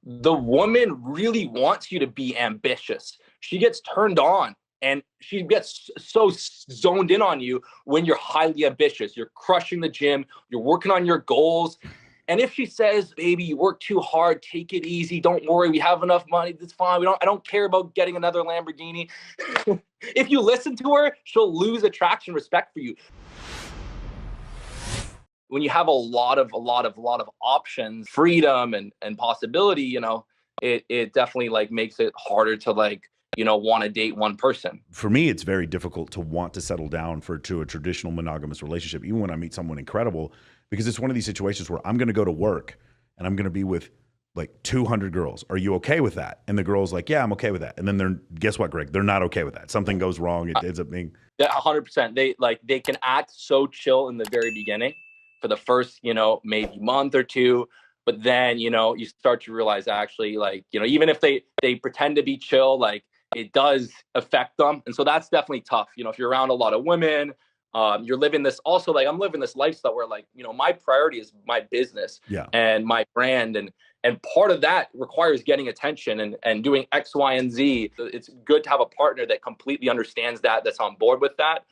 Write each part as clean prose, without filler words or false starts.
The woman really wants you to be ambitious. She gets turned on and she gets so zoned in on you when you're highly ambitious. You're crushing the gym, you're working on your goals. And if she says, "Baby, you work too hard, take it easy, don't worry, we have enough money, that's fine. I don't care about getting another Lamborghini." If you listen to her, she'll lose attraction, respect for you. When you have a lot of options, freedom and possibility, it definitely like makes it harder to like, want to date one person. For me, it's very difficult to want to settle down to a traditional monogamous relationship, even when I meet someone incredible, because it's one of these situations where I'm going to go to work and I'm going to be with like 200 girls. Are you okay with that? And the girl's like, yeah, I'm okay with that. And then guess what, Greg? They're not okay with that. Something goes wrong. It ends up being. Yeah, 100%. They can act so chill in the very beginning for the first, maybe month or two, but then, you start to realize actually like, even if they pretend to be chill, like it does affect them. And so that's definitely tough. If you're around a lot of women, you're living this also, like I'm living this lifestyle where like, my priority is my business Yeah. and my brand. And part of that requires getting attention and doing X, Y, and Z. It's good to have a partner that completely understands that, that's on board with that.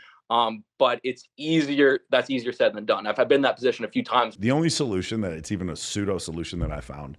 But that's easier said than done. I've been in that position a few times. The only solution that it's even a pseudo solution that I found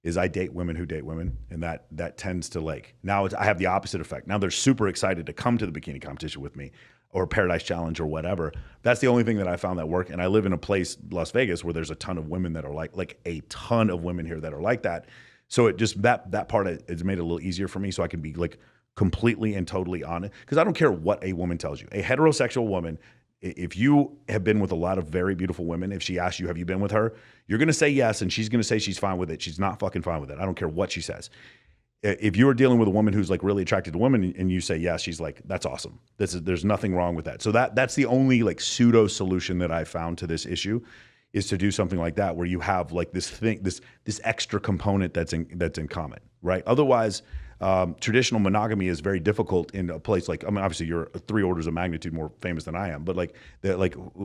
is I date women who date women. And that tends to like, now I have the opposite effect. Now they're super excited to come to the bikini competition with me or Paradise Challenge or whatever. That's the only thing that I found that work. And I live in a place, Las Vegas, where there's a ton of women that are like a ton of women here that are like that. So it just, that part has made it a little easier for me so I can be like completely and totally honest. Because I don't care what a woman tells you. A heterosexual woman, if you have been with a lot of very beautiful women, if she asks you, have you been with her? You're going to say yes, and she's going to say she's fine with it. She's not fucking fine with it. I don't care what she says. If you're dealing with a woman who's like really attracted to women and you say yes, she's like, that's awesome. There's nothing wrong with that. So that's the only like pseudo solution that I found to this issue, is to do something like that where you have like this thing, this extra component that's in common, right? Otherwise, traditional monogamy is very difficult in a place like, I mean, obviously you're 3 orders of magnitude more famous than I am, but like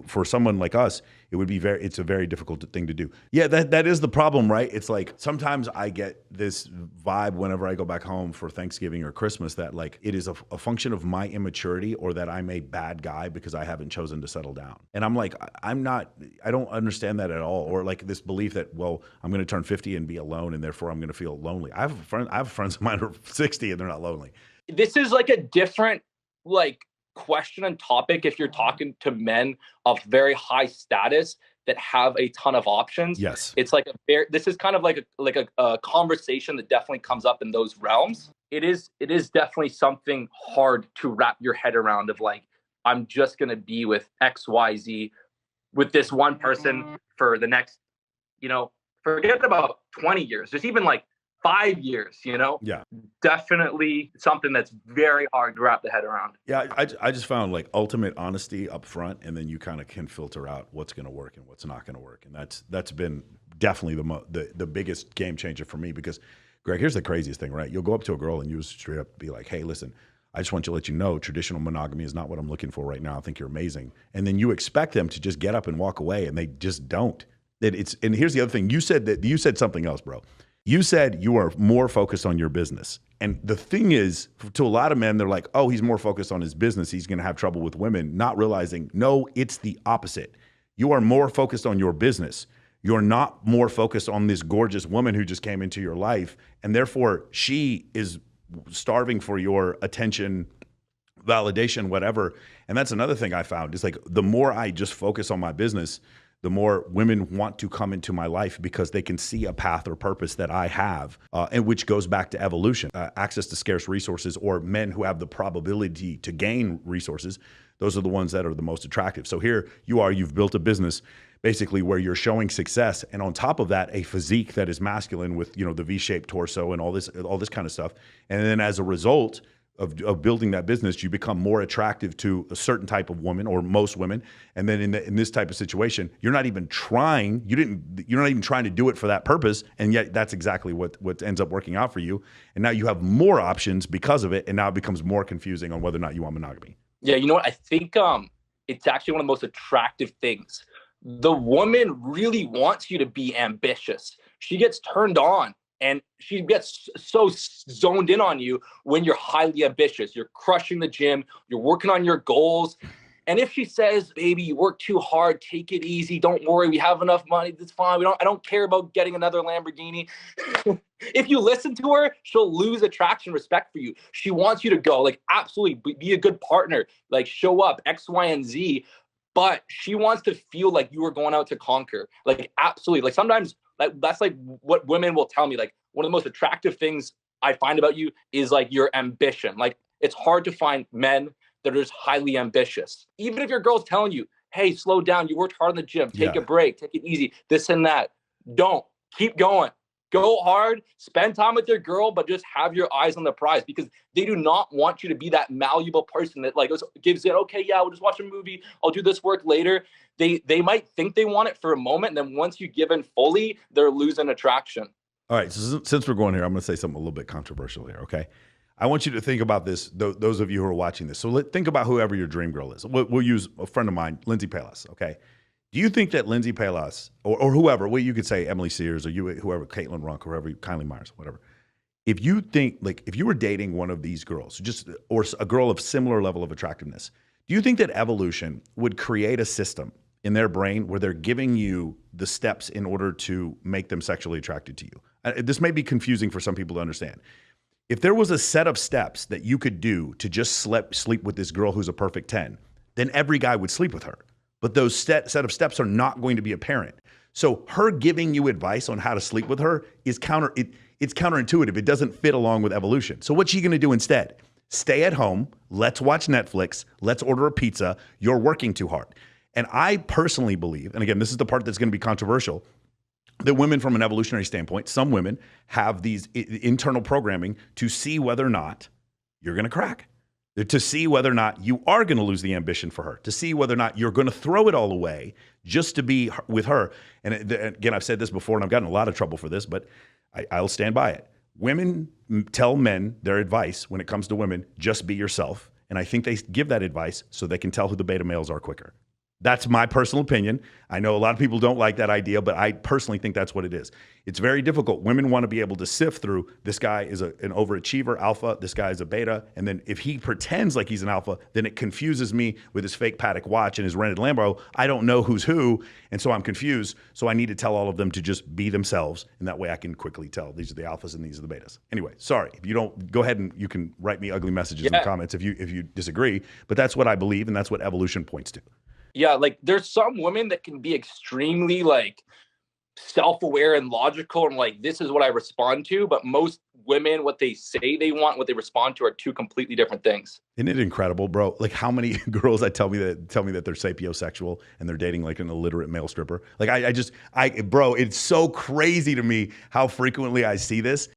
for someone like us, it's a very difficult thing to do. Yeah, that is the problem, right? It's like sometimes I get this vibe whenever I go back home for Thanksgiving or Christmas that like it is a function of my immaturity or that I'm a bad guy because I haven't chosen to settle down. And I'm like, I don't understand that at all. Or like this belief that, well, I'm going to turn 50 and be alone and therefore I'm going to feel lonely. I have friends of mine who are 60 and they're not lonely. This is like a different like question and topic if you're talking to men of very high status that have a ton of options. Yes. It's like this is kind of like a conversation that definitely comes up in those realms. It is definitely something hard to wrap your head around of like, I'm just going to be with XYZ with this one person for the next, forget about 20 years, just even like 5 years, Yeah. Definitely something that's very hard to wrap the head around. Yeah, I just found like ultimate honesty up front, and then you kind of can filter out what's going to work and what's not going to work, and that's been definitely the biggest game changer for me. Because, Greg, here's the craziest thing, right? You'll go up to a girl and you straight up be like, "Hey, listen, I just want to let you know traditional monogamy is not what I'm looking for right now. I think you're amazing," and then you expect them to just get up and walk away, and they just don't. And here's the other thing: you said something else, bro. You said you are more focused on your business. And the thing is, to a lot of men, they're like, oh, he's more focused on his business. He's going to have trouble with women, not realizing, no, it's the opposite. You are more focused on your business. You're not more focused on this gorgeous woman who just came into your life. And therefore, she is starving for your attention, validation, whatever. And that's another thing I found is like the more I just focus on my business, the more women want to come into my life because they can see a path or purpose that I have, and which goes back to evolution, access to scarce resources, or men who have the probability to gain resources. Those are the ones that are the most attractive. So here you've built a business basically where you're showing success, and on top of that, a physique that is masculine with the V-shaped torso and all this kind of stuff. And then as a result of building that business, you become more attractive to a certain type of woman or most women. And then in this type of situation, you're not even trying to do it for that purpose. And yet that's exactly what ends up working out for you. And now you have more options because of it. And now it becomes more confusing on whether or not you want monogamy. Yeah. You know what? I think it's actually one of the most attractive things. The woman really wants you to be ambitious. She gets turned on and she gets so zoned in on you when you're highly ambitious. You're crushing the gym, you're working on your goals. And if she says, baby, you work too hard, take it easy, don't worry, we have enough money, that's fine. I don't care about getting another Lamborghini. If you listen to her, she'll lose attraction, respect for you. She wants you to go, like, absolutely be a good partner, like show up, X, Y, and Z. But she wants to feel like you are going out to conquer. Like, absolutely. Like, sometimes that's like what women will tell me. Like, one of the most attractive things I find about you is like your ambition. Like, it's hard to find men that are just highly ambitious. Even if your girl's telling you, hey, slow down, you worked hard in the gym, take a break, take it easy, this and that. Don't. Keep going. Go hard, spend time with your girl, but just have your eyes on the prize, because they do not want you to be that malleable person that like gives it, okay, yeah, we'll just watch a movie, I'll do this work later. They might think they want it for a moment, and then once you give in fully, they're losing attraction. All right, so since we're going here, I'm going to say something a little bit controversial here, okay? I want you to think about this, those of you who are watching this. So think about whoever your dream girl is. We'll use a friend of mine, Lindsay Palas, okay? Do you think that Lindsay Palas, or whoever, well, you could say Emily Sears, or whoever, Caitlin Runk, whoever, Kylie Myers, whatever. If you think, like, if you were dating one of these girls, or a girl of similar level of attractiveness, do you think that evolution would create a system in their brain where they're giving you the steps in order to make them sexually attracted to you? This may be confusing for some people to understand. If there was a set of steps that you could do to just sleep with this girl who's a perfect 10, then every guy would sleep with her. But those set of steps are not going to be apparent. So her giving you advice on how to sleep with her is it's counterintuitive. It doesn't fit along with evolution. So what's she going to do instead? Stay at home. Let's watch Netflix. Let's order a pizza. You're working too hard. And I personally believe, and again, this is the part that's going to be controversial, that women from an evolutionary standpoint, some women have these internal programming to see whether or not you're going to crack, to see whether or not you are going to lose the ambition for her, to see whether or not you're going to throw it all away just to be with her. And again, I've said this before, and I've gotten a lot of trouble for this, but I'll stand by it. Women tell men their advice when it comes to women, just be yourself. And I think they give that advice so they can tell who the beta males are quicker. That's my personal opinion. I know a lot of people don't like that idea, but I personally think that's what it is. It's very difficult. Women want to be able to sift through, this guy is an overachiever, alpha, this guy is a beta, and then if he pretends like he's an alpha, then it confuses me with his fake Patek watch and his rented Lambo. I don't know who's who, and so I'm confused. So I need to tell all of them to just be themselves, and that way I can quickly tell these are the alphas and these are the betas. Anyway, sorry. If you don't, go ahead and you can write me ugly messages in the comments if you disagree, but that's what I believe, and that's what evolution points to. Yeah, like there's some women that can be extremely like self-aware and logical and like, this is what I respond to. But most women, what they say they want, what they respond to are two completely different things. Isn't it incredible, bro? Like how many girls tell me that they're sapiosexual and they're dating like an illiterate male stripper. Like bro, it's so crazy to me how frequently I see this.